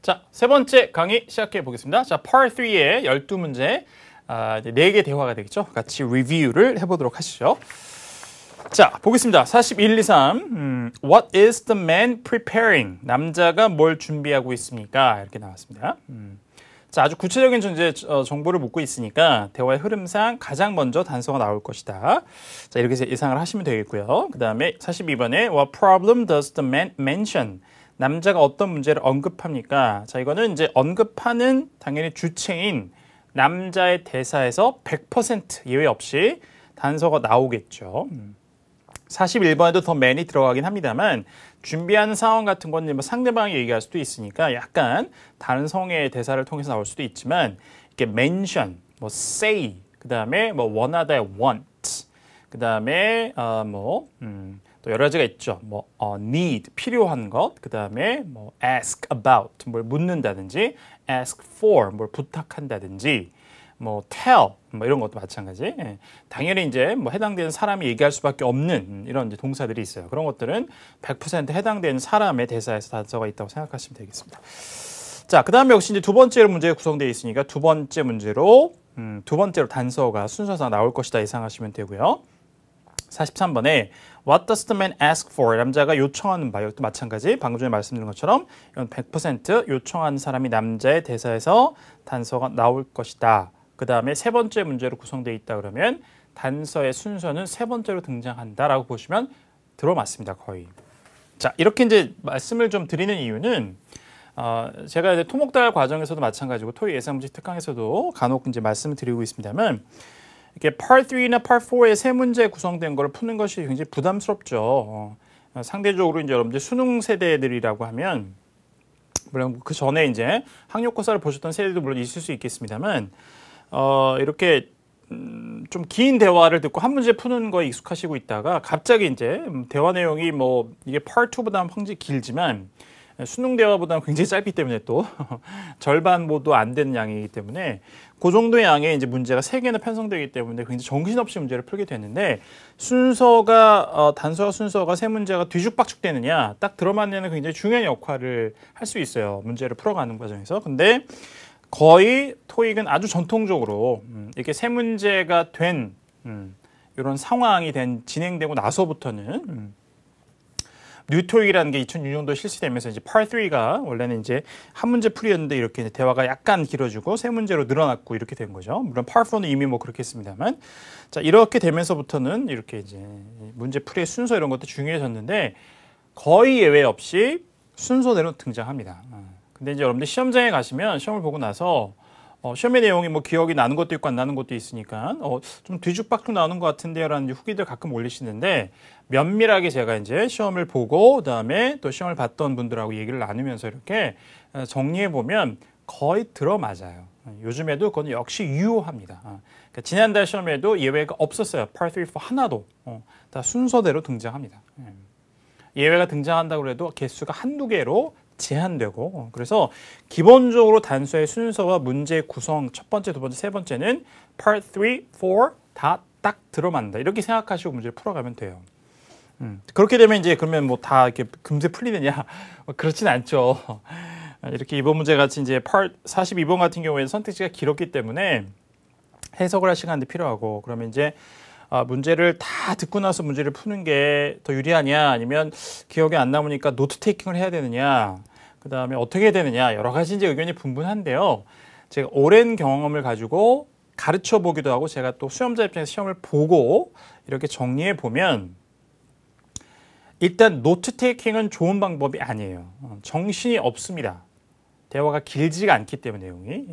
자, 세 번째 강의 시작해 보겠습니다. 자, Part 3의 12문제, 이제 4개 대화가 되겠죠. 같이 리뷰를 해보도록 하시죠. 자, 보겠습니다. 41, 2, 3. What is the man preparing? 남자가 뭘 준비하고 있습니까? 이렇게 나왔습니다. 자, 아주 구체적인 정보를 묻고 있으니까 대화의 흐름상 가장 먼저 단서가 나올 것이다. 자, 이렇게 예상을 하시면 되겠고요. 그 다음에 42번에 What problem does the man mention? 남자가 어떤 문제를 언급합니까? 자, 이거는 이제 언급하는 당연히 주체인 남자의 대사에서 100% 예외 없이 단서가 나오겠죠. 41번에도 더 man이 들어가긴 합니다만 준비하는 상황 같은 건 뭐 상대방이 얘기할 수도 있으니까 약간 다른 성의 대사를 통해서 나올 수도 있지만 이렇게 mention, 뭐 say, 그 다음에 뭐 원하다의 want, 그 다음에 또 여러 가지가 있죠. 뭐 need, 필요한 것, 그 다음에 뭐 ask about, 뭘 묻는다든지, ask for, 뭘 부탁한다든지, 뭐 tell, 뭐 이런 것도 마찬가지. 예. 당연히 이제 뭐 해당되는 사람이 얘기할 수밖에 없는 이런 이제 동사들이 있어요. 그런 것들은 100% 해당되는 사람의 대사에서 단서가 있다고 생각하시면 되겠습니다. 자, 그 다음에 역시 이제 두 번째로 문제가 구성되어 있으니까 두 번째로 단서가 순서상 나올 것이다 예상하시면 되고요. 43번에 What does the man ask for? 남자가 요청하는 바, 이것도 마찬가지. 방금 전에 말씀드린 것처럼 이건 100% 요청하는 사람이 남자의 대사에서 단서가 나올 것이다. 그 다음에 세 번째 문제로 구성되어 있다 그러면 단서의 순서는 세 번째로 등장한다라고 보시면 들어맞습니다. 거의. 자, 이렇게 이제 말씀을 좀 드리는 이유는 제가 이제 토목달 과정에서도 마찬가지고 토익 예상문제 특강에서도 간혹 이제 말씀을 드리고 있습니다만 이렇게 Part 3나 Part 4의 세 문제 구성된 걸 푸는 것이 굉장히 부담스럽죠. 상대적으로 이제 여러분들 수능 세대들이라고 하면 물론 그 전에 이제 학력고사를 보셨던 세대도 물론 있을 수 있겠습니다만 이렇게 좀 긴 대화를 듣고 한 문제 푸는 거에 익숙하시고 있다가 갑자기 이제 대화 내용이 뭐 이게 Part 2보다는 굉장히 길지만 수능 대화보다는 굉장히 짧기 때문에 또 절반보도 안 되는 양이기 때문에 그 정도의 양의 이제 문제가 3개나 편성되기 때문에 굉장히 정신없이 문제를 풀게 되는데 순서가 단서와 순서가 세 문제가 뒤죽박죽 되느냐 딱 들어맞는 굉장히 중요한 역할을 할 수 있어요. 문제를 풀어가는 과정에서. 근데 거의 토익은 아주 전통적으로 이렇게 세 문제가 된 이런 상황이 진행되고 나서부터는 뉴토익이라는 게 2006년도에 실시되면서 이제 Part 3가 원래는 이제 한 문제 풀이였는데 이렇게 이제 대화가 약간 길어지고 세 문제로 늘어났고 이렇게 된 거죠. 물론 Part 4는 이미 뭐 그렇게 했습니다만 자, 이렇게 되면서부터는 이렇게 이제 문제 풀이의 순서 이런 것도 중요해졌는데 거의 예외 없이 순서대로 등장합니다. 근데 이제 여러분들 시험장에 가시면 시험을 보고 나서 시험의 내용이 뭐 기억이 나는 것도 있고 안 나는 것도 있으니까 좀 뒤죽박죽 나오는 것 같은데요 라는 후기들 가끔 올리시는데 면밀하게 제가 이제 시험을 보고 그다음에 또 시험을 봤던 분들하고 얘기를 나누면서 이렇게 정리해 보면 거의 들어맞아요. 요즘에도 그건 역시 유효합니다. 그러니까 지난달 시험에도 예외가 없었어요. Part 3, 4 하나도 다 순서대로 등장합니다. 예외가 등장한다고 해도 개수가 한두 개로 제한되고 그래서 기본적으로 단서의 순서와 문제 구성 첫 번째, 두 번째, 세 번째는 Part 3, 4 다 딱 들어맞는다. 이렇게 생각하시고 문제를 풀어가면 돼요. 그렇게 되면 이제 그러면 뭐 다 이렇게 금세 풀리느냐? 그렇진 않죠. 이렇게 이번 문제 같이 이제 Part 42번 같은 경우에는 선택지가 길었기 때문에 해석을 할 시간도 필요하고 그러면 이제 문제를 다 듣고 나서 문제를 푸는 게 더 유리하냐 아니면 기억이 안 남으니까 노트 테이킹을 해야 되느냐 그 다음에 어떻게 해야 되느냐 여러 가지 이제 의견이 분분한데요. 제가 오랜 경험을 가지고 가르쳐 보기도 하고 제가 또 수험자 입장에서 시험을 보고 이렇게 정리해 보면 일단 노트 테이킹은 좋은 방법이 아니에요. 정신이 없습니다. 대화가 길지가 않기 때문에 내용이.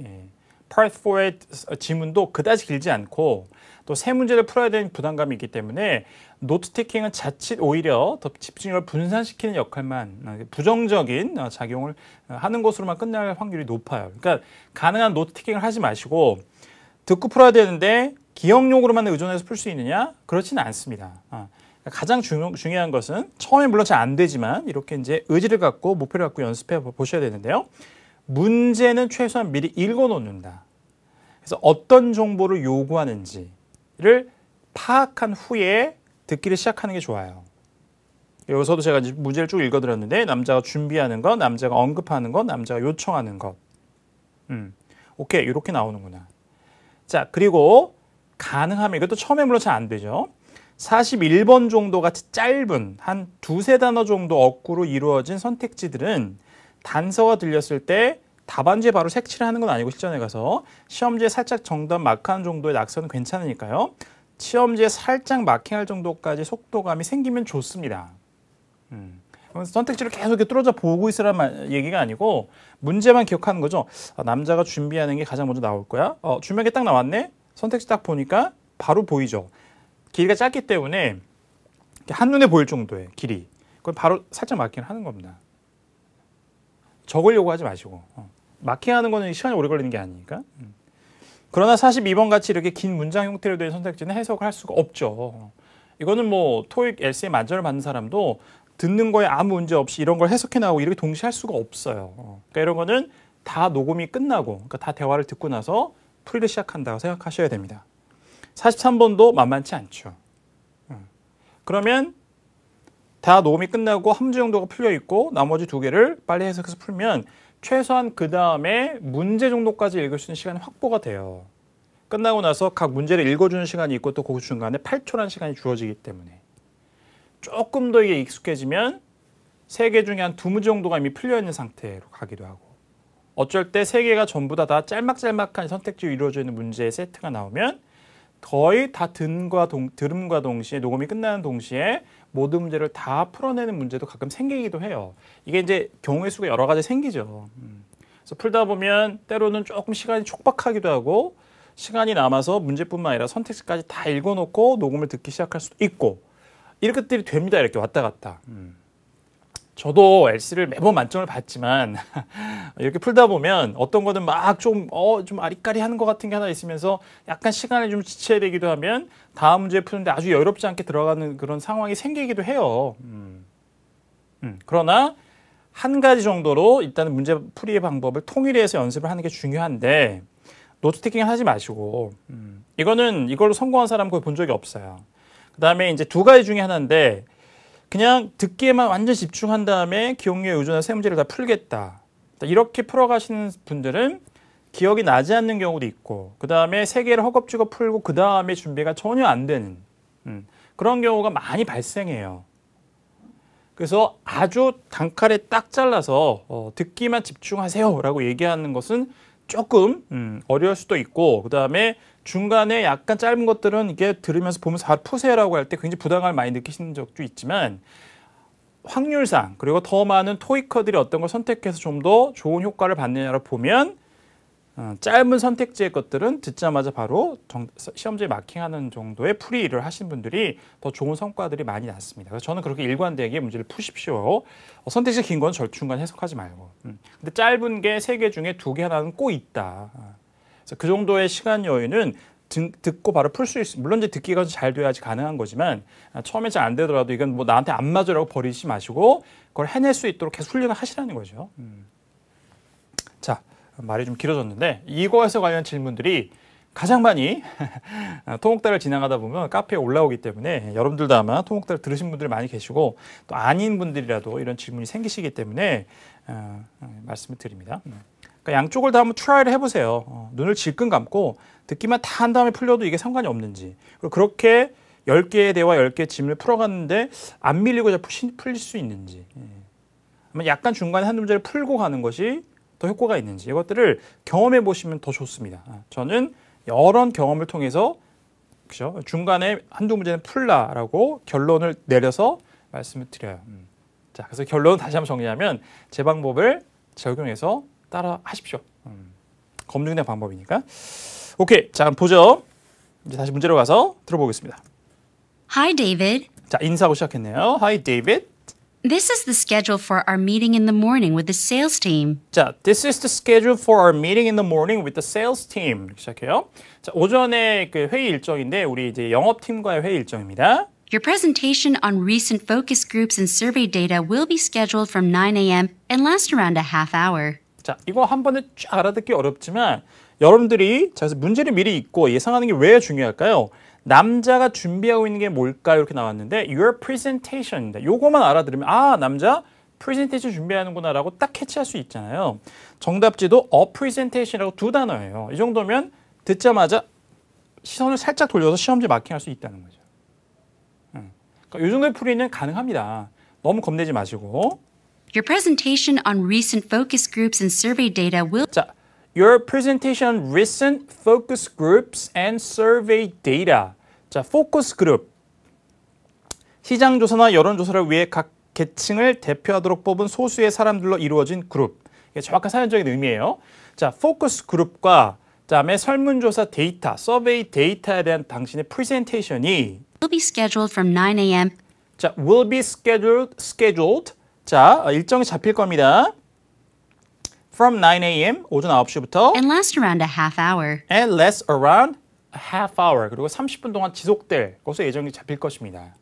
Part 4의 지문도 그다지 길지 않고 또 세 문제를 풀어야 되는 부담감이 있기 때문에 노트 테이킹은 자칫 오히려 더 집중력을 분산시키는 역할만 부정적인 작용을 하는 것으로만 끝날 확률이 높아요. 그러니까 가능한 노트 테이킹을 하지 마시고 듣고 풀어야 되는데 기억력으로만 의존해서 풀 수 있느냐? 그렇지는 않습니다. 가장 중요한 것은 처음에 물론 잘 안 되지만 이렇게 이제 의지를 갖고 목표를 갖고 연습해 보셔야 되는데요. 문제는 최소한 미리 읽어 놓는다. 그래서 어떤 정보를 요구하는지를 파악한 후에 듣기를 시작하는 게 좋아요. 여기서도 제가 이제 문제를 쭉 읽어드렸는데 남자가 준비하는 것, 남자가 언급하는 것, 남자가 요청하는 것. 오케이, 이렇게 나오는구나. 자, 그리고 가능하면 이것도 처음에 물론 잘 안 되죠. 41번 정도 같이 짧은 한 두세 단어 정도 어구로 이루어진 선택지들은 단서가 들렸을 때 답안지에 바로 색칠을 하는 건 아니고 실전에 가서 시험지에 살짝 정답 마크하는 정도의 낙서는 괜찮으니까요. 시험지에 살짝 마킹할 정도까지 속도감이 생기면 좋습니다. 선택지를 계속 이렇게 뚫어져 보고 있으라는 얘기가 아니고 문제만 기억하는 거죠. 남자가 준비하는 게 가장 먼저 나올 거야. 준비한 게 딱 나왔네. 선택지 딱 보니까 바로 보이죠. 길이가 짧기 때문에 한눈에 보일 정도의 길이. 그걸 바로 살짝 마킹을 하는 겁니다. 적으려고 하지 마시고. 마킹하는 거는 시간이 오래 걸리는 게 아니니까. 그러나 42번 같이 이렇게 긴 문장 형태로 된 선택지는 해석을 할 수가 없죠. 이거는 뭐 토익 LCM 만점을 받는 사람도 듣는 거에 아무 문제 없이 이런 걸 해석해 나오고 이렇게 동시에 할 수가 없어요. 그러니까 이런 거는 다 녹음이 끝나고, 그러니까 다 대화를 듣고 나서 풀이를 시작한다고 생각하셔야 됩니다. 43번도 만만치 않죠. 그러면 다 녹음이 끝나고 한 문제 정도가 풀려 있고 나머지 두 개를 빨리 해석해서 풀면 최소한 그 다음에 문제 정도까지 읽을 수 있는 시간이 확보가 돼요. 끝나고 나서 각 문제를 읽어주는 시간이 있고 또 그 중간에 8초라는 시간이 주어지기 때문에 조금 더 이게 익숙해지면 세 개 중에 한 두 문제 정도가 이미 풀려 있는 상태로 가기도 하고 어쩔 때 세 개가 전부 다 짤막짤막한 선택지로 이루어져 있는 문제의 세트가 나오면 거의 다 들음과 동시에 녹음이 끝나는 동시에 모든 문제를 다 풀어내는 문제도 가끔 생기기도 해요. 이게 이제 경우의 수가 여러 가지 생기죠. 그래서 풀다 보면 때로는 조금 시간이 촉박하기도 하고 시간이 남아서 문제뿐만 아니라 선택지까지 다 읽어놓고 녹음을 듣기 시작할 수도 있고 이런 것들이 됩니다. 이렇게 왔다 갔다. 저도 LC를 매번 만점을 받지만 이렇게 풀다 보면 어떤 거는 막 좀 아리까리하는 것 같은 게 하나 있으면서 약간 시간을 좀 지체해야 되기도 하면 다음 문제 푸는데 아주 여유롭지 않게 들어가는 그런 상황이 생기기도 해요. 그러나 한 가지 정도로 일단은 문제 풀이의 방법을 통일해서 연습을 하는 게 중요한데 노트 테이킹 하지 마시고 이걸로 성공한 사람 거의 본 적이 없어요. 그 다음에 이제 두 가지 중에 하나인데 그냥 듣기에만 완전 집중한 다음에 기억력에 의존한 세 문제를 다 풀겠다. 이렇게 풀어가시는 분들은 기억이 나지 않는 경우도 있고 그 다음에 세 개를 허겁지겁 풀고 그 다음에 준비가 전혀 안 되는 그런 경우가 많이 발생해요. 그래서 아주 단칼에 딱 잘라서 듣기만 집중하세요 라고 얘기하는 것은 조금 어려울 수도 있고 그 다음에 중간에 약간 짧은 것들은 이게 들으면서 보면서 바로 푸세요라고 할 때 굉장히 부담감을 많이 느끼시는 적도 있지만 확률상 그리고 더 많은 토익커들이 어떤 걸 선택해서 좀 더 좋은 효과를 받느냐를 보면 짧은 선택지의 것들은 듣자마자 바로 시험지에 마킹하는 정도의 풀이를 하신 분들이 더 좋은 성과들이 많이 났습니다. 그래서 저는 그렇게 일관되게 문제를 푸십시오. 선택지 긴 건 절충간 해석하지 말고. 근데 짧은 게 세 개 중에 두 개 하나는 꼭 있다. 그래서 그 정도의 시간 여유는 듣고 바로 풀 수 있습니다. 물론 이제 듣기가 잘 돼야지 가능한 거지만 처음에 잘 안 되더라도 이건 뭐 나한테 안 맞으라고 버리지 마시고 그걸 해낼 수 있도록 계속 훈련을 하시라는 거죠. 자, 말이 좀 길어졌는데 이거에서 관련 질문들이 가장 많이 토목달을 진행하다 보면 카페에 올라오기 때문에 여러분들도 아마 토목달 들으신 분들이 많이 계시고 또 아닌 분들이라도 이런 질문이 생기시기 때문에 말씀을 드립니다. 그러니까 양쪽을 다 한번 트라이를 해보세요. 눈을 질끈 감고 듣기만 다 한 다음에 풀려도 이게 상관이 없는지 그리고 그렇게 10개의 대화 10개의 질문을 풀어갔는데 안 밀리고 잘 풀릴 수 있는지 약간 중간에 한 문제를 풀고 가는 것이 더 효과가 있는지 이것들을 경험해 보시면 더 좋습니다. 저는 여러 경험을 통해서 그죠? 중간에 한두 문제는 풀라라고 결론을 내려서 말씀을 드려요. 자, 그래서 결론을 다시 한번 정리하면 제 방법을 적용해서 따라 하십시오. 검증된 방법이니까. 오케이, 자 그럼 보죠. 이제 다시 문제로 가서 들어보겠습니다. Hi, David. 자, 인사하고 시작했네요. Hi, David. This is the schedule for our meeting in the morning with the sales team. 자, this is the schedule for our meeting in the morning with the sales team. 이렇게 시작해요. 자, 오전에 그 회의 일정인데 우리 이제 영업팀과의 회의 일정입니다. Your presentation on recent focus groups and survey data will be scheduled from 9 a.m. and last around a half hour. 자, 이거 한 번에 쫙 알아듣기 어렵지만 여러분들이 자, 그래서 문제를 미리 읽고 예상하는 게 왜 중요할까요? 남자가 준비하고 있는 게 뭘까요? 이렇게 나왔는데 your presentation입니다. 요거만 알아들으면 아, 남자 프레젠테이션 준비하는구나라고 딱 캐치할 수 있잖아요. 정답지도 a presentation이라고 두 단어예요. 이 정도면 듣자마자 시선을 살짝 돌려서 시험지 마킹할 수 있다는 거죠. 그러니까 이 정도의 풀이는 가능합니다. 너무 겁내지 마시고. Your presentation on recent focus groups and survey data will 자, your presentation on recent focus groups and survey data. 자, 포커스 그룹. 시장 조사나 여론 조사를 위해 각 계층을 대표하도록 뽑은 소수의 사람들로 이루어진 그룹. 이게 정확한 사전적인 의미예요. 자, 포커스 그룹과 그다음에 설문조사 데이터, 서베이 데이터에 대한 당신의 프레젠테이션이 be scheduled from 9 a.m. 자, will be scheduled. 자, 일정이 잡힐 겁니다. From 9 a.m. 오전 9시부터 and last around a half hour. and last around a half hour. 그리고 30분 동안 지속될 것으로 예정이 잡힐 것입니다.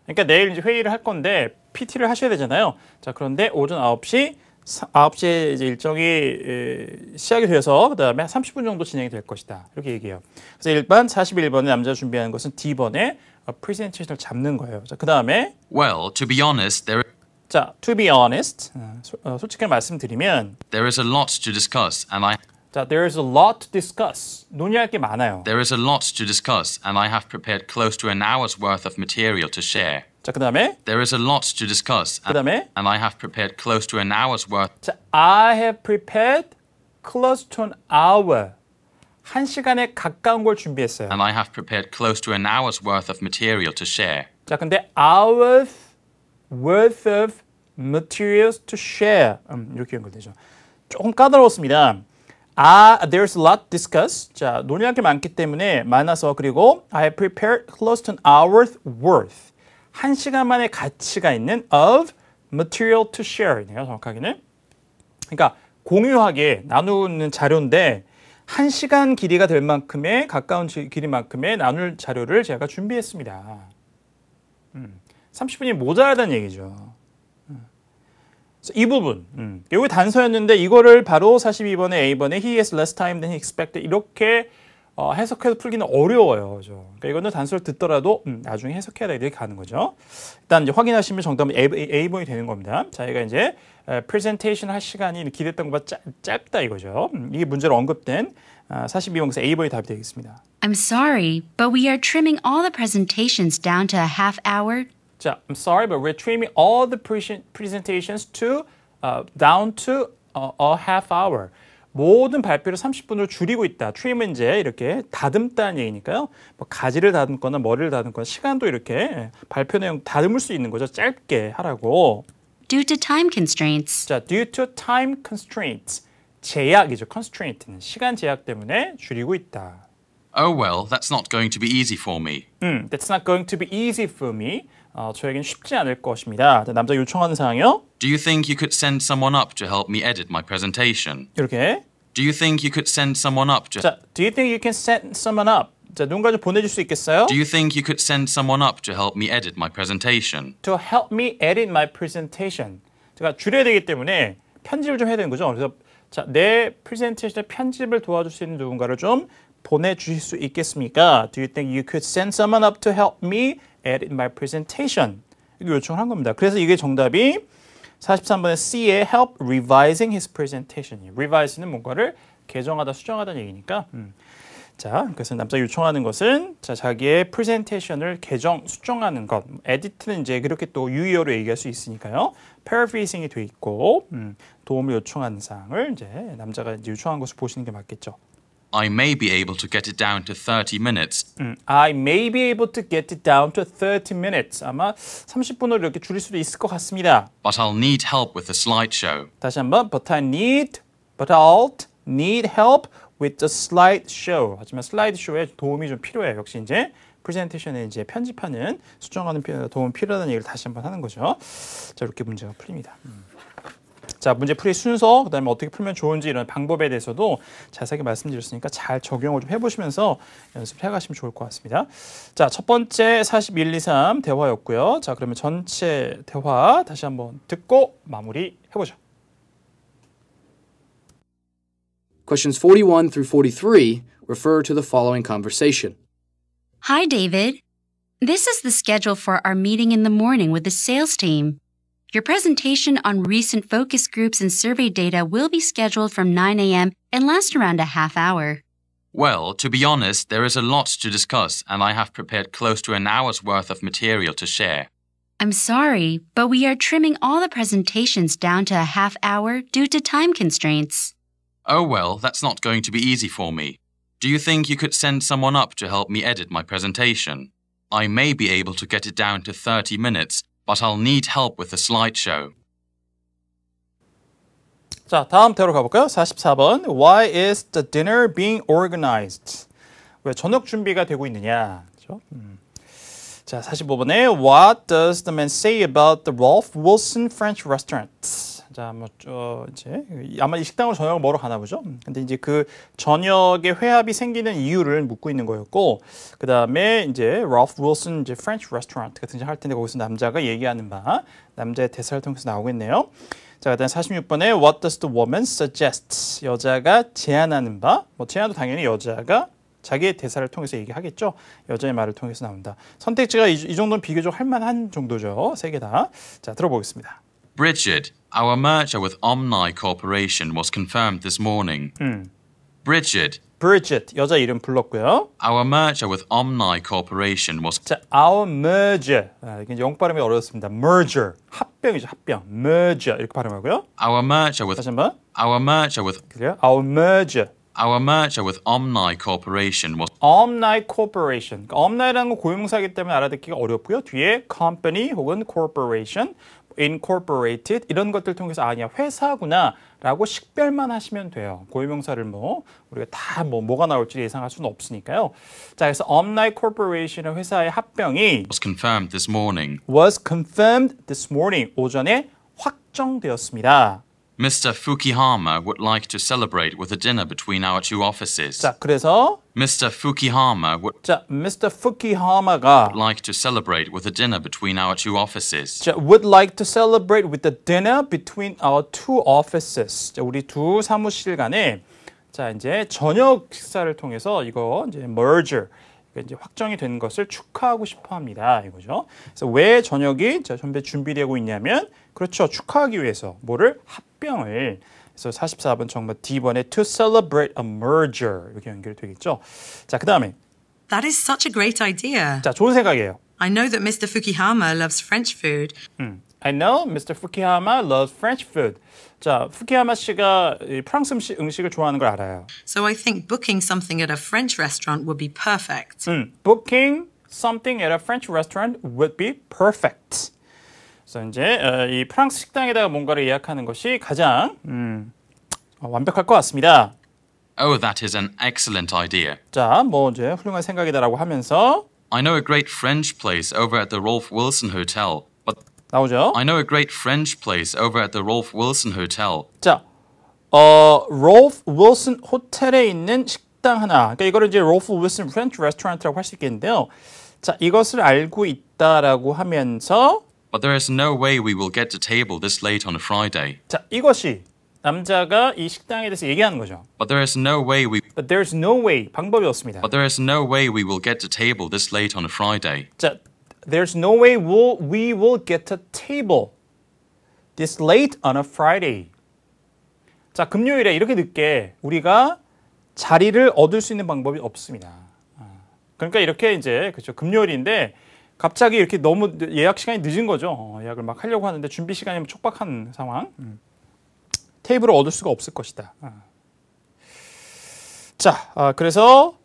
그러니까 내일 이제 회의를 할 건데 PT를 하셔야 되잖아요. 자, 그런데 오전 9시에 이제 일정이 시작이 돼서 그다음에 30분 정도 진행이 될 것이다. 이렇게 얘기해요. 그래서 1번 41번에 남자가 준비하는 것은 D번에 프레젠테이션을 잡는 거예요. 자, 그다음에 Well, to be honest, 자, to be honest. 솔직히 말씀드리면 there is a lot to discuss, and 자, there is a lot to discuss. 논의할 게 많아요. there is a lot to discuss, and I have prepared close to an hour's worth of material to share. 자, 그다음에 There is a lot to discuss, 그다음에 and I have prepared close to an hour's worth. 자, I have prepared close to an hour. 1시간에 가까운 걸 준비했어요. And I have prepared close to an hour's worth of material to share. 자, 근데 hours worth of materials to share. 이렇게 연결되죠. 조금 까다로웠습니다. there's a lot to discuss. 자, 논의할 게 많기 때문에 많아서 그리고 I have prepared close to an hour's worth. 1시간만의 가치가 있는 of material to share이네요. 정확하게는. 그러니까 공유하게 나누는 자료인데 1시간 길이가 될 만큼의 가까운 길이만큼의 나눌 자료를 제가 준비했습니다. 30분이 모자라다는 얘기죠. 이 부분, 여기 단서였는데 이거를 바로 42번에 A번에 he has less time than he expected 이렇게 해석해서 풀기는 어려워요. 그죠? 그러니까 이거는 단서를 듣더라도 나중에 해석해야 돼 이렇게 가는 거죠. 일단 이제 확인하시면 정답은 A번이 되는 겁니다. 자기가 이제 프레젠테이션 할 시간이 기대했던 것보다 짧다 이거죠. 이게 문제로 언급된 42번에서 A번이 답이 되겠습니다. I'm sorry, but we are trimming all the presentations down to a half hour. 자, I'm sorry, but we're trimming all the presentations to down to a half hour. 모든 발표를 30분으로 줄이고 있다. trim은 이제 이렇게 다듬다는 얘기니까요. 뭐 가지를 다듬거나 머리를 다듬거나 시간도 이렇게 발표 내용 다듬을 수 있는 거죠. 짧게 하라고. Due to time constraints. 자, due to time constraints. 제약이죠. constraint는 시간 제약 때문에 줄이고 있다. Oh well, that's not going to be easy for me. That's not going to be easy for me. 저에겐 쉽지 않을 것입니다. 남자 요청하는 사항이요. Do you think you could send someone up to help me edit my presentation? 이렇게. Do you think you could send someone up to... 자, do you think you can send someone up? 자, 누군가 좀 보내줄 수 있겠어요? Do you think you could send someone up to help me edit my presentation? To help me edit my presentation. 제가 줄여야 되기 때문에 편집을 좀 해야 되는 거죠. 그래서 자, 내 프레젠테이션의 편집을 도와줄 수 있는 누군가를 좀 보내주실 수 있겠습니까? Do you think you could send someone up to help me edit my presentation? 이거 요청을 한 겁니다. 그래서 이게 정답이 43번의 C의 help revising his presentation. revise는 뭔가를 개정하다, 수정하다는 얘기니까. 자, 그래서 남자 요청하는 것은 자, 자기의 프레젠테이션을 개정, 수정하는 것. 에디트는 이제 그렇게 또 유의어로 얘기할 수 있으니까요. paraphrasing이 돼 있고 도움을 요청하는 사항을 이제 남자가 이제 요청한 것을 보시는 게 맞겠죠. I may be able to get it down to 30 minutes. I may be able to get it down to 30 minutes. 아마 30분으로 이렇게 줄일 수도 있을 것 같습니다. But I'll need help with the slideshow. 다시 한번 But I'll need help with the slideshow. 하지만 슬라이드쇼에 도움이 좀 필요해요. 역시 이제 프레젠테이션에 이제 편집하는 수정하는 도움이 필요하다는 얘기를 다시 한번 하는 거죠. 자, 이렇게 문제가 풀립니다. 자, 문제 풀이 순서, 그다음에 어떻게 풀면 좋은지 이런 방법에 대해서도 자세하게 말씀드렸으니까 잘 적용을 좀 해보시면서 연습을 해가시면 좋을 것 같습니다. 자, 첫 번째 41, 2, 3 대화였고요. 자, 그러면 전체 대화 다시 한번 듣고 마무리 해보죠. Questions 41 through 43 refer to the following conversation. Hi, David. This is the schedule for our meeting in the morning with the sales team. Your presentation on recent focus groups and survey data will be scheduled from 9 a.m. and last around a half hour. Well, to be honest, there is a lot to discuss, and I have prepared close to an hour's worth of material to share. I'm sorry, but we are trimming all the presentations down to a half hour due to time constraints. Oh well, that's not going to be easy for me. Do you think you could send someone up to help me edit my presentation? I may be able to get it down to 30 minutes, but I'll need help with the slideshow. 자, 다음 대로 가볼까요? 44번. Why is the dinner being organized? 왜 저녁 준비가 되고 있느냐? 그렇죠? 자, 45번에 What does the man say about the Ralph Wilson French restaurant? 자, 이제 아마 이 식당으로 저녁을 먹으러 가나 보죠. 근데 이제 그 저녁에 회합이 생기는 이유를 묻고 있는 거였고, 그 다음에 이제 Ralph Wilson 이제 French restaurant 같은 거 할 텐데 거기서 남자가 얘기하는 바 남자의 대사를 통해서 나오겠네요. 자, 그다음 46번에 What does the woman suggest? 여자가 제안하는 바. 뭐 제안도 당연히 여자가 자기의 대사를 통해서 얘기하겠죠. 여자의 말을 통해서 나온다. 선택지가 이 정도는 비교적 할 만한 정도죠. 세 개 다. 자, 들어보겠습니다. Bridget, our merger with Omni Corporation was confirmed this morning. Bridget, 여자 이름 불렀고요. our merger with Omni Corporation was... 자, our merger. 이게 영어 발음이 어렵습니다. merger. 합병이죠, 합병. merger. 이렇게 발음하고요. Our merger with... 다시 한번. Our merger with... 그래요? our merger. Our merger with Omni Corporation was... Omni Corporation. 그러니까 Omni라는 건 고유명사이기 때문에 알아듣기가 어렵고요. 뒤에 company 혹은 corporation, incorporated 이런 것들 통해서 아니야 회사구나 라고 식별만 하시면 돼요. 고유명사를 뭐 우리가 다 뭐가 나올지 예상할 수는 없으니까요. 자, 그래서 Omni Corporation의 회사의 합병이 was confirmed this morning. was confirmed this morning. 오전에 확정되었습니다. Mr. Fukihama would like to celebrate with a dinner between our two offices. 자, 그래서 Mr. Fukihama would 자, Mr. Fukihama가 like to celebrate with a dinner between our two offices. 자, would like to celebrate with the dinner between our two offices. 자, 우리 두 사무실 간에 자, 이제 저녁 식사를 통해서 이거 이제 merger 이제 확정이 된 것을 축하하고 싶어 합니다. 이거죠. 그래서 왜 저녁이 자, 준비되고 있냐면 그렇죠. 축하하기 위해서 뭐를 합병을 그래서 44번 정말 D번에 to celebrate a merger 이렇게 연결되겠죠. 자, 그다음에 That is such a great idea. 자, 좋은 생각이에요. I know that Mr. Fukihama loves French food. I know Mr. Fukihama loves French food. 자, 푸키야마 씨가 프랑스 음식을 좋아하는 걸 알아요. So I think booking something at a French restaurant would be perfect. Booking something at a French restaurant would be perfect. 그래서 이제 이 프랑스 식당에다가 뭔가를 예약하는 것이 가장 완벽할 것 같습니다. Oh, that is an excellent idea. 자, 뭐 이제 훌륭한 생각이다라고 하면서 I know a great French place over at the Rolf Wilson Hotel. But 나오죠. I know a great French place over at the Rolf Wilson Hotel. 자, 롤프 윌슨 호텔에 있는 식당 하나. 그러니까 이거를 이제 롤프 윌슨 프렌치 레스토랑트라고 할 수 있겠는데요. 자, 이것을 알고 있다라고 하면서 But there is no way we will get to table this late on a Friday. 자, 이것이 남자가 이 식당에 대해서 얘기하는 거죠. But there is no way But there's no way. 방법이 없습니다. But there is no way we will get to table this late on a Friday. 자, there's no way we will get to table this late on a Friday. 자, 금요일에 이렇게 늦게 우리가 자리를 얻을 수 있는 방법이 없습니다. 그러니까 이렇게 이제 그렇죠. 금요일인데 갑자기 이렇게 너무 예약 시간이 늦은 거죠. 예약을 막 하려고 하는데 준비 시간이 촉박한 상황. 테이블을 얻을 수가 없을 것이다. 자, 그래서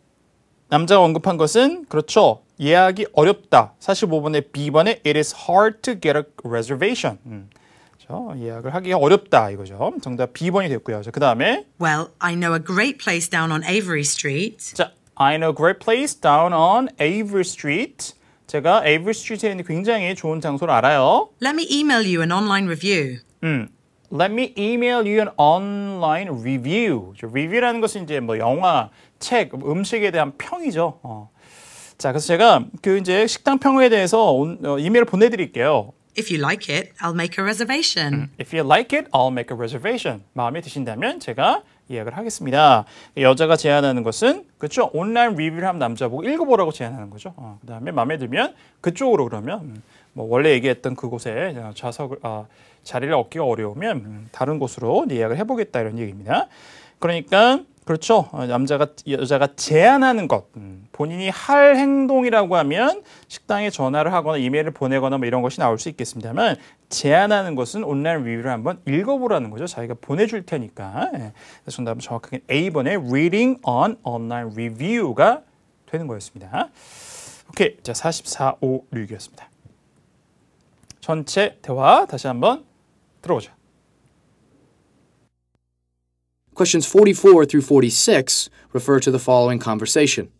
남자가 언급한 것은 그렇죠. 예약이 어렵다. 45번에 B번에 It is hard to get a reservation. 그렇죠? 예약을 하기가 어렵다 이거죠. 정답 B번이 됐고요. 자, 그다음에 Well, I know a great place down on Avery Street. 자, I know a great place down on Avery Street. 제가 Avery Street에 있는 굉장히 좋은 장소를 알아요. Let me email you an online review. Let me email you an online review. review라는 것은 이제 뭐 영화, 책, 음식에 대한 평이죠. 자, 그래서 제가 그 이제 식당 평에 대해서 이메일을 보내드릴게요. If you like it, I'll make a reservation. If you like it, I'll make a reservation. 마음에 드신다면 제가 예약을 하겠습니다. 여자가 제안하는 것은 그렇죠. 온라인 리뷰를 한 남자보고 읽어보라고 제안하는 거죠. 그다음에 마음에 들면 그쪽으로 그러면 뭐 원래 얘기했던 그곳에 자리를 얻기가 어려우면 다른 곳으로 예약을 해보겠다 이런 얘기입니다. 그러니까 그렇죠. 여자가 제안하는 것, 본인이 할 행동이라고 하면 식당에 전화를 하거나 이메일을 보내거나 뭐 이런 것이 나올 수 있겠습니다만 제안하는 것은 온라인 리뷰를 한번 읽어보라는 거죠. 자기가 보내줄 테니까. 그래서 정답은 정확하게 A번의 reading on online review가 되는 거였습니다. 오케이, 자 44.566이었습니다. 전체 대화 다시 한번 들어보죠. Questions 44 through 46 refer to the following conversation.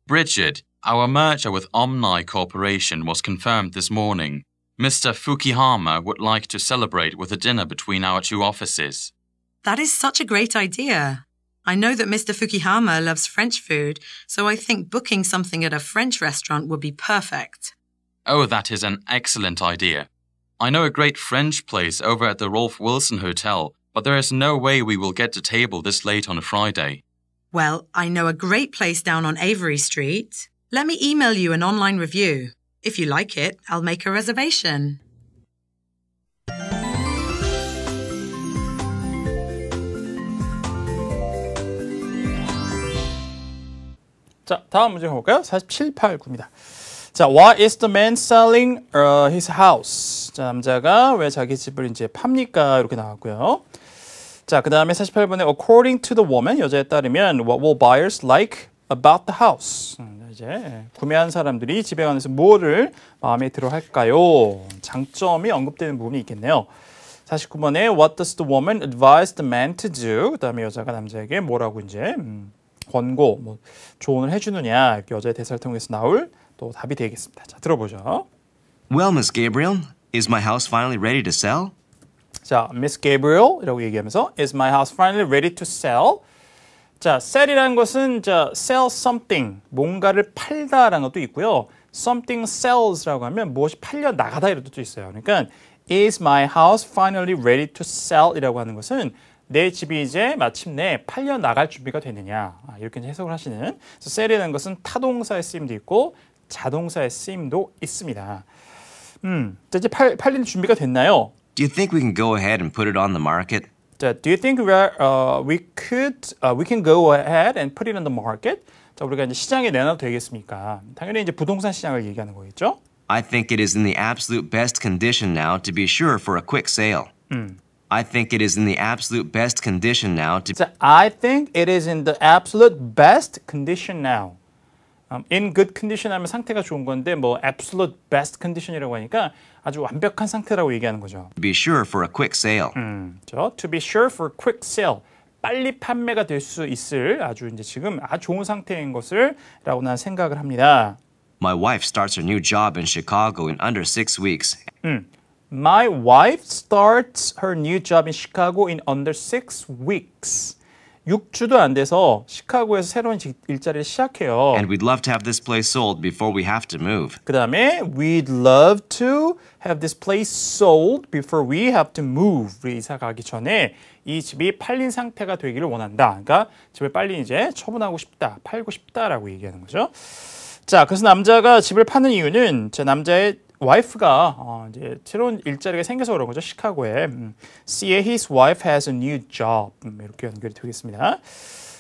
Bridget, our merger with Omni Corporation was confirmed this morning. Mr. Fukihama would like to celebrate with a dinner between our two offices. That is such a great idea. I know that Mr. Fukihama loves French food, so I think booking something at a French restaurant would be perfect. Oh, that is an excellent idea. I know a great French place over at the Rolf Wilson Hotel, but there is no way we will get to table this late on a Friday. Well, I know a great place down on Avery Street. Let me email you an online review. If you like it, I'll make a reservation. 자, 다음 문제 가볼까요? 47, 8, 9입니다. 자, why is the man selling his house? 자, 남자가 왜 자기 집을 이제 팝니까? 이렇게 나왔고요. 자, 그 다음에 48번에 according to the woman, 여자에 따르면 what will buyers like about the house? 이제 구매한 사람들이 집에 관해서 무엇을 마음에 들어 할까요? 장점이 언급되는 부분이 있겠네요. 49번에 what does the woman advise the man to do? 그 다음에 여자가 남자에게 뭐라고 이제 권고, 뭐 조언을 해주느냐, 이렇게 여자의 대사를 통해서 나올 또 답이 되겠습니다. 자, 들어보죠. Well, Miss Gabriel, is my house finally ready to sell? 자, Miss Gabriel이라고 얘기하면서 is my house finally ready to sell? 자, sell이라는 것은 자, sell something, 뭔가를 팔다라는 것도 있고요. something sells라고 하면 무엇이 팔려 나가다 이런 뜻도 있어요. 그러니까 is my house finally ready to sell 이라고 하는 것은 내 집이 이제 마침내 팔려 나갈 준비가 됐느냐, 이렇게 해석을 하시는. 그래서 sell이라는 것은 타동사의 쓰임도 있고 자동사의 쓰임도 있습니다. 자, 이제 팔리는 준비가 됐나요? Do you think we can go ahead and put it on the market? 자, do you think we can go ahead and put it on the market? 자, 우리가 이제 시장에 내놔도 되겠습니까? 당연히 이제 부동산 시장을 얘기하는 거겠죠? I think it is in the absolute best condition now to be sure for a quick sale. I think it is in the absolute best condition now to... 자, I think it is in the absolute best condition now. In good condition 하면 상태가 좋은 건데 뭐 absolute best condition이라고 하니까 아주 완벽한 상태라고 얘기하는 거죠. be sure for a quick sale. 그렇죠? To be sure for quick sale. 빨리 판매가 될 수 있을 아주 이제 지금 아주 좋은 상태인 것을 라고 난 생각을 합니다. My wife starts her new job in Chicago in under 6 weeks. My wife starts her new job in Chicago in under 6 weeks. 6주도 안 돼서 시카고에서 새로운 일자리를 시작해요. And we'd love to have this place sold before we have to move. 그 다음에 we'd love to have this place sold before we have to move. 우리 이사 가기 전에 이 집이 팔린 상태가 되기를 원한다. 그러니까 집을 빨리 이제 처분하고 싶다, 팔고 싶다라고 얘기하는 거죠. 자, 그래서 남자가 집을 파는 이유는 제 남자의 와이프가 이제 새로운 일자리가 생겨서 그런 거죠. 시카고에. See, his wife has a new job. 이렇게 연결이 되겠습니다.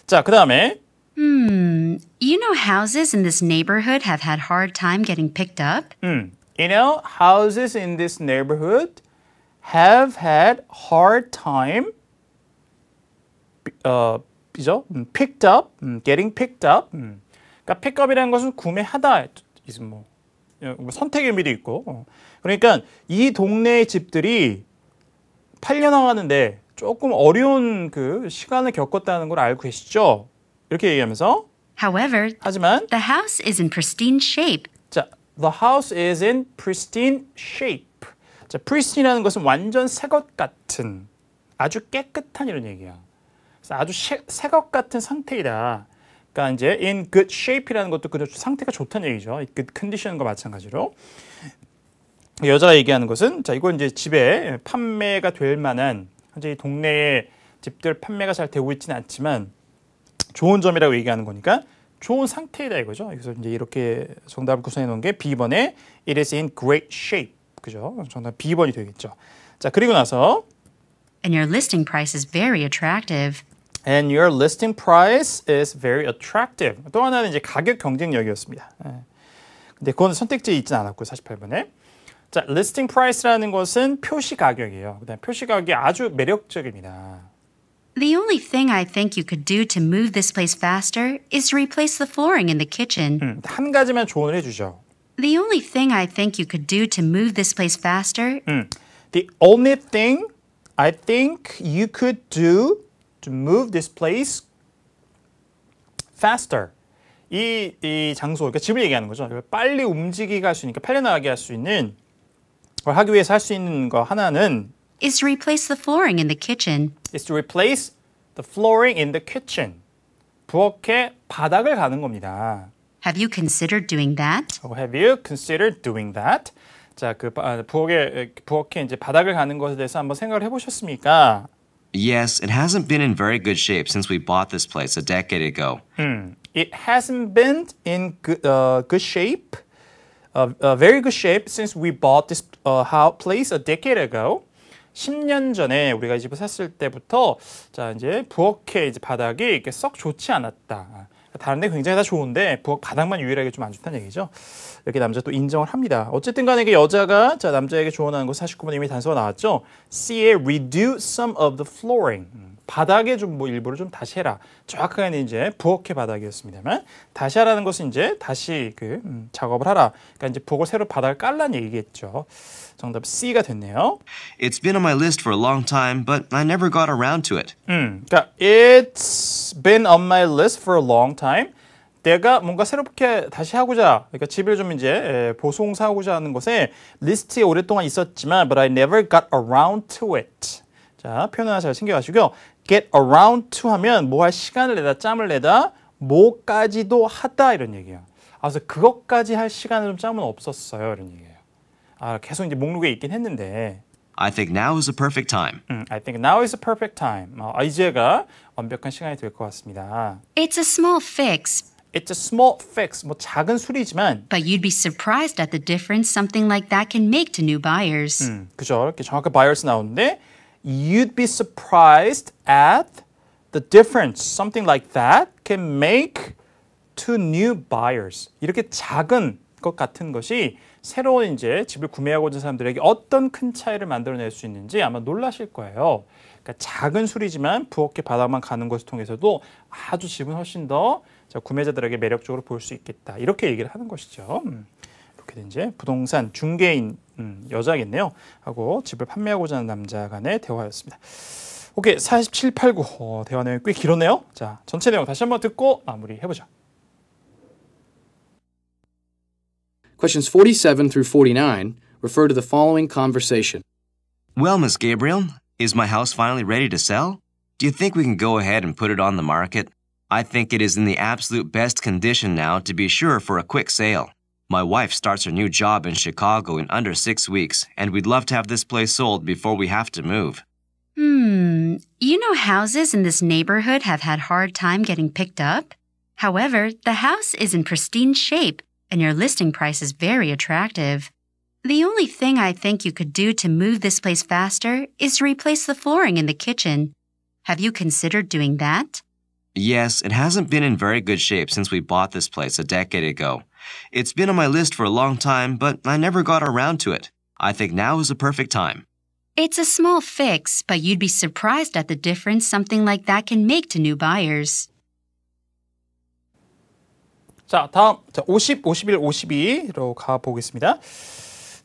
자, 그 다음에 You know houses in this neighborhood have had hard time getting picked up? You know, houses in this neighborhood have had hard time 이죠? picked up, getting picked up. 그러니까 pick up이라는 것은 구매하다. 뭐 선택의 의미도 있고. 그러니까 이 동네의 집들이 팔려나가는데 조금 어려운 그 시간을 겪었다는 걸 알고 계시죠? 이렇게 얘기하면서 However, 하지만 the house is in pristine shape. 자, the house is in pristine shape. 자, pristine이라는 것은 완전 새 것 같은, 아주 깨끗한 이런 얘기야. 그래서 아주 새 것 같은 상태이다. 그러니까 이제 in good shape이라는 것도 그 상태가 좋다는 얘기죠. good condition과 마찬가지로. 여자가 얘기하는 것은 자, 이건 이제 집에 판매가 될 만한 현재 이 동네에 집들 판매가 잘 되고 있지는 않지만 좋은 점이라고 얘기하는 거니까 좋은 상태이다 이거죠. 그래서 이제 이렇게 정답을 구성해 놓은 게 B번에 It is in great shape. 그죠? 정답 B번이 되겠죠. 자, 그리고 나서 And your listing price is very attractive. And your listing price is very attractive. 또 하나는 이제 가격 경쟁력이었습니다. 근데 그건 선택지에 있진 않았고요. 48번에. 자, listing price라는 것은 표시 가격이에요. 그다음에 표시 가격이 아주 매력적입니다. The only thing I think you could do to move this place faster is to replace the flooring in the kitchen. 한 가지만 조언을 해주죠. The only thing I think you could do to move this place faster The only thing I think you could do to move this place faster. 이 장소, 그러니까 집을 얘기하는 거죠. 빨리 움직이게 할 수 있으니까 빨리 나가게 할 수 있는 걸 하기 위해서 할 수 있는 거 하나는 is to replace the flooring in the kitchen. is to replace the flooring in the kitchen. 부엌의 바닥을 가는 겁니다. Have you considered doing that? Have you considered doing that? 자, 그 부엌에 이제 바닥을 가는 것에 대해서 한번 생각을 해보셨습니까? Yes, it hasn't been in very good shape since we bought this place a decade ago. It hasn't been in good shape, very good shape since we bought this place a decade ago. 10년 전에 우리가 이 집을 샀을 때부터 자 이제 부엌의 이제 바닥이 이렇게 썩 좋지 않았다. 다른 데 굉장히 다 좋은데 부엌 바닥만 유일하게 좀 안 좋다는 얘기죠. 이렇게 남자 또 인정을 합니다. 어쨌든 간에 이게 여자가 자 남자에게 조언하는 거 49번에 이미 단서가 나왔죠. C에 redo some of the flooring. 바닥에 좀 뭐 일부를 좀 다시 해라. 정확하게는 이제 부엌의 바닥이었습니다만 다시 하라는 것은 이제 다시 그 작업을 하라. 그러니까 이제 부엌을 새로 바닥을 깔라는 얘기겠죠. 정답 C가 됐네요. It's been on my list for a long time, but I never got around to it. 그러니까 It's been on my list for a long time. 내가 뭔가 새롭게 다시 하고자, 그러니까 집을 좀 이제 보송사하고자 하는 것에 리스트에 오랫동안 있었지만, but I never got around to it. 자, 표현 하나 잘 챙겨가시고요. Get around to 하면 뭐 할 시간을 내다, 짬을 내다, 뭐까지도 하다 이런 얘기예요. 그래서 그것까지 할 시간은 좀 짬은 없었어요 이런 얘기예요. 계속 이제 목록에 있긴 했는데. I think now is a perfect time. I think now is a perfect time. 이제가 완벽한 시간이 될 것 같습니다. It's a small fix, It's a small fix. 뭐 작은 수리지만 but you'd be surprised at the difference something like that can make to new buyers. 그죠? 이렇게 정확한 buyers 나오는데 you'd be surprised at the difference something like that can make to new buyers. 이렇게 작은 것 같은 것이 새로운 이제 집을 구매하고자 하는 사람들에게 어떤 큰 차이를 만들어낼 수 있는지 아마 놀라실 거예요. 그러니까 작은 수리지만 부엌의 바닥만 가는 것을 통해서도 아주 집은 훨씬 더 구매자들에게 매력적으로 보일 수 있겠다. 이렇게 얘기를 하는 것이죠. 이렇게 이제 부동산 중개인 여자겠네요. 하고 집을 판매하고자 하는 남자 간의 대화였습니다. 오케이, 47, 89. 대화 내용이 꽤 길었네요. 자, 전체 내용 다시 한번 듣고 마무리해보죠. Questions 47 through 49 refer to the following conversation. Well, Miss Gabriel, is my house finally ready to sell? Do you think we can go ahead and put it on the market? I think it is in the absolute best condition now to be sure for a quick sale. My wife starts her new job in Chicago in under 6 weeks, and we'd love to have this place sold before we have to move. You know houses in this neighborhood have had hard time getting picked up? However, the house is in pristine shape, and your listing price is very attractive. The only thing I think you could do to move this place faster is to replace the flooring in the kitchen. Have you considered doing that? Yes, it hasn't been in very good shape since we bought this place a decade ago. It's been on my list for a long time, but I never got around to it. I think now is a perfect time. It's a small fix, but you'd be surprised at the difference something like that can make to new buyers. 자, 다음 50, 51, 52로 가보겠습니다.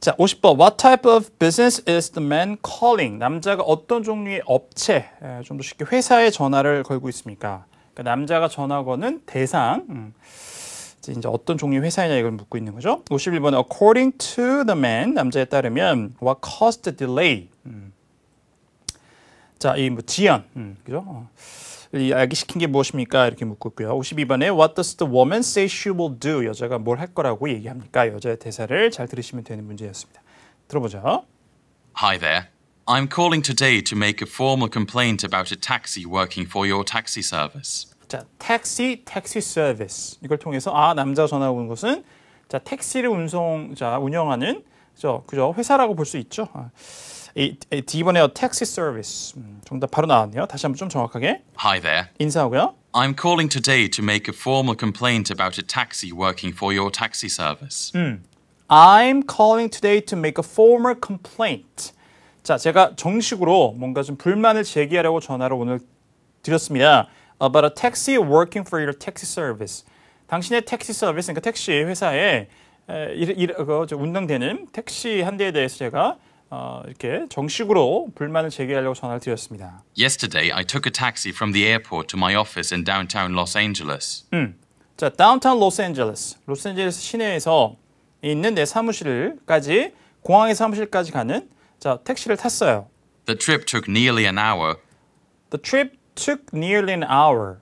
자, 50번. What type of business is the man calling? 남자가 어떤 종류의 업체, 좀 더 쉽게 회사에 전화를 걸고 있습니까? 그러니까 남자가 전화 거는 대상, 이제 어떤 종류의 회사이냐 이걸 묻고 있는 거죠. 51번에 according to the man, 남자에 따르면 what caused the delay? 자, 이 뭐 지연, 그죠? 이 야기시킨 게 무엇입니까? 이렇게 묻고 있고요. 52번에 What does the woman say she will do? 여자가 뭘 할 거라고 얘기합니까? 여자의 대사를 잘 들으시면 되는 문제였습니다. 들어보죠. Hi there. I'm calling today to make a formal complaint about a taxi working for your taxi service. 자, 택시 서비스. 이걸 통해서 남자가 전화 오는 것은 자, 택시를 운영하는 그죠? 회사라고 볼 수 있죠. 이번에 택시 서비스. 정답 바로 나왔네요. 다시 한번 좀 정확하게. Hi there. 인사하고요. I'm calling today to make a formal complaint about a taxi working for your taxi service. I'm calling today to make a formal complaint. 자, 제가 정식으로 뭔가 좀 불만을 제기하려고 전화를 오늘 드렸습니다. About a taxi working for your taxi service. 당신의 택시 서비스, 그러니까 택시 회사에 운영되는 택시 한 대에 대해서 제가 이렇게 정식으로 불만을 제기하려고 전화를 드렸습니다. Yesterday, I took a taxi from the airport to my office in downtown Los Angeles. 자, downtown 로스앤젤레스 시내에서 있는 내 사무실까지 공항의 사무실까지 가는 자, 택시를 탔어요. The trip took nearly an hour. The trip took nearly an hour.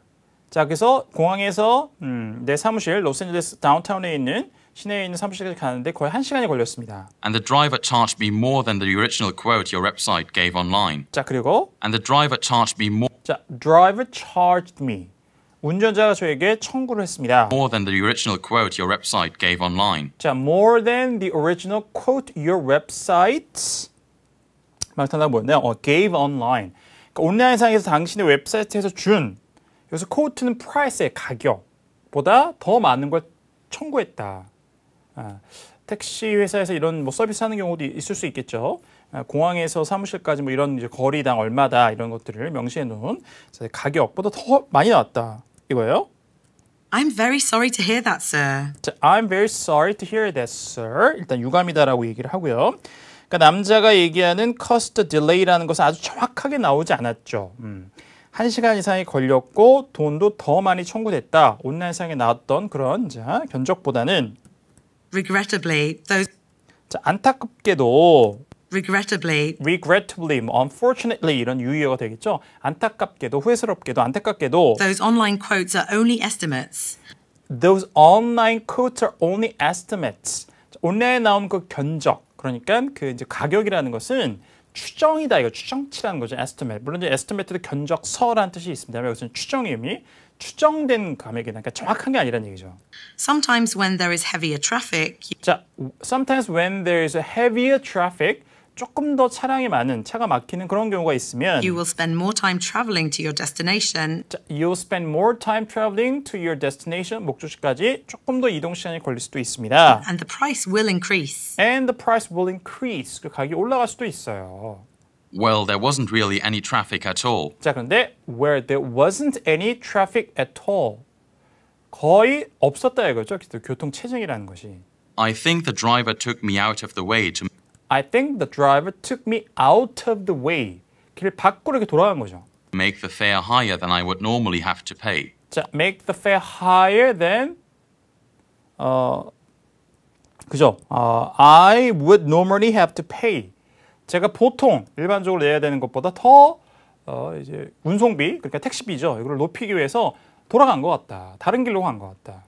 자, 그래서 공항에서 내 사무실 로스앤젤레스 다운타운에 있는 시내에 있는 사무실까지 가는데 거의 1시간이 걸렸습니다. And the driver charged me more than the original quote your website gave online. 자, 그리고 And the driver charged me 자, driver charged me. 운전자가 저에게 청구를 했습니다. more than the original quote your website gave online. 자, more than the original quote your website. 말탄다가 뭐였나요? gave online. 그러니까 온라인상에서 당신의 웹사이트에서 준 여기서 quote는 price의 가격보다 더 많은 걸 청구했다. 택시 회사에서 이런 서비스 하는 경우도 있을 수 있겠죠. 공항에서 사무실까지 이런 이제 거리당 얼마다 이런 것들을 명시해 놓은 가격보다 더 많이 나왔다. 이거예요. I'm very sorry to hear that, sir. 자, I'm very sorry to hear that, sir. 일단 유감이다라고 얘기를 하고요. 그러니까 남자가 얘기하는 cost delay라는 것은 아주 정확하게 나오지 않았죠. 1시간 이상이 걸렸고 돈도 더 많이 청구됐다. 온라인상에 나왔던 그런 견적보다는 Regrettably, 자, 안타깝게도 regrettably, unfortunately 이런 유의어가 되겠죠. 안타깝게도, 후회스럽게도, 안타깝게도 those online quotes are only estimates. Those online quotes are only estimates. 온라인에 나온 그 견적, 그러니까 그 이제 가격이라는 것은 추정이다. 이거 추정치라는 거죠. estimate. 물론 이제 estimate도 견적서라는 뜻이 있습니다. 여기서는 추정의 의미, 추정된 감액이다. 그러니까 정확한 게 아니라는 얘기죠. Sometimes when there is heavier traffic, 자, sometimes when there is a heavier traffic, 조금 더 차량이 많은, 차가 막히는 그런 경우가 있으면 you will spend more time traveling to your destination. 자, you'll spend more time traveling to your destination, 목적지까지 조금 더 이동 시간이 걸릴 수도 있습니다. And the price will increase. And the price will increase. 그 가격이 올라갈 수도 있어요. Well, there wasn't really any traffic at all. 자, 그런데 where there wasn't any traffic at all. 거의 없었다 이거죠. 교통 체증이라는 것이. I think the driver took me out of the way to I think the driver took me out of the way. 길 밖으로 이렇게 돌아간 거죠. make the fare higher than I would normally have to pay. 자, make the fare higher than 그죠? I would normally have to pay. 제가 보통 일반적으로 내야 되는 것보다 더 이제 운송비, 그러니까 택시비죠. 이걸 높이기 위해서 돌아간 것 같다. 다른 길로 간 것 같다.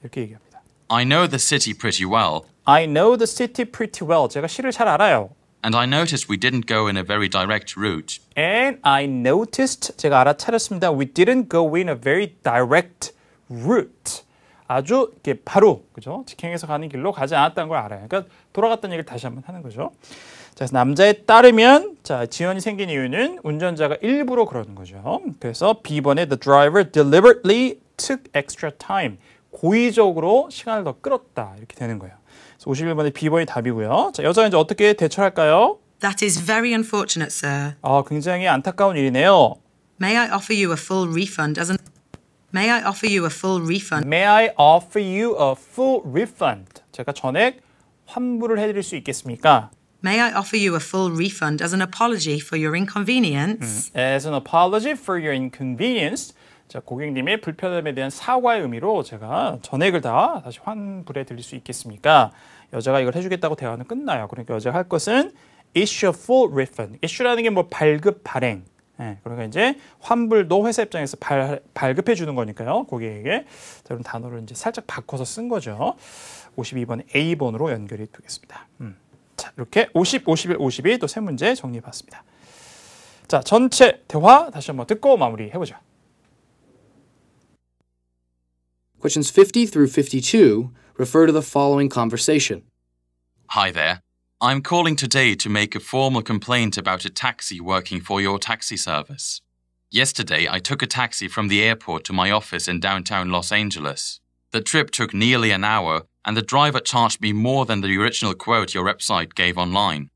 이렇게 얘기합니다. I know the city pretty well, I know the city pretty well. 제가 시를 잘 알아요. and I noticed we didn't go in a very direct route. And I noticed, 제가 알아차렸습니다. We didn't go in a very direct route. 아주 이렇게 바로, 그죠? 직행해서 가는 길로 가지 않았다는 걸 알아요. 그러니까 돌아갔다는 얘기를 다시 한번 하는 거죠. 자, 그래서 남자에 따르면, 자, 지연이 생긴 이유는 운전자가 일부러 그러는 거죠. 그래서 B번에 the driver deliberately took extra time. 고의적으로 시간을 더 끌었다. 이렇게 되는 거예요. 그래서 51번에 B번이 답이고요. 자, 여자는 이제 어떻게 대처할까요? That is very unfortunate, sir. 굉장히 안타까운 일이네요. May I offer you a full refund as an May I offer you a full refund? May I offer you a full refund? 제가 전액 환불을 해드릴 수 있겠습니까? May I offer you a full refund as an apology for your inconvenience? As an apology for your inconvenience. 자, 고객님의 불편함에 대한 사과의 의미로 제가 전액을 다 다시 환불해 드릴 수 있겠습니까? 여자가 이걸 해주겠다고 대화는 끝나요. 그러니까 여자가 할 것은 issue a full refund. issue라는 게 뭐 발급, 발행. 그러니까 이제 환불도 회사 입장에서 발급해 주는 거니까요. 고객에게. 자, 그런 단어를 이제 살짝 바꿔서 쓴 거죠. 52번 A번으로 연결이 되겠습니다. 자, 자, 이렇게 50, 51, 52 또 세 문제 정리해봤습니다. 자, 전체 대화 다시 한번 듣고 마무리해보죠. Questions 50 through 52 refer to the following conversation. Hi there. I'm calling today to make a formal complaint about a taxi working for your taxi service. Yesterday, I took a taxi from the airport to my office in downtown Los Angeles. The trip took nearly an hour, and the driver charged me more than the original quote your website gave online.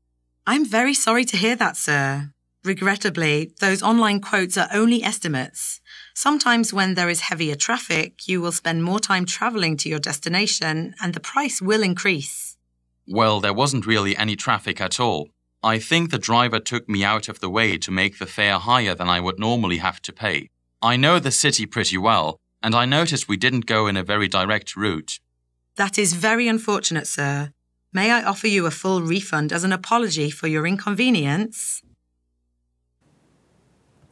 I'm very sorry to hear that, sir. Regrettably, those online quotes are only estimates. Sometimes when there is heavier traffic, you will spend more time traveling to your destination and the price will increase. Well, there wasn't really any traffic at all. I think the driver took me out of the way to make the fare higher than I would normally have to pay. I know the city pretty well, and I noticed we didn't go in a very direct route. That is very unfortunate, sir. May I offer you a full refund as an apology for your inconvenience?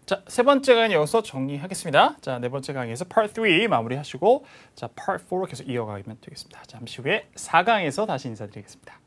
자, 세 번째 강의 여기서 정리하겠습니다. 자, 네 번째 강의에서 Part 3 마무리하시고 자, Part 4로 계속 이어가면 되겠습니다. 잠시 후에 4강에서 다시 인사드리겠습니다.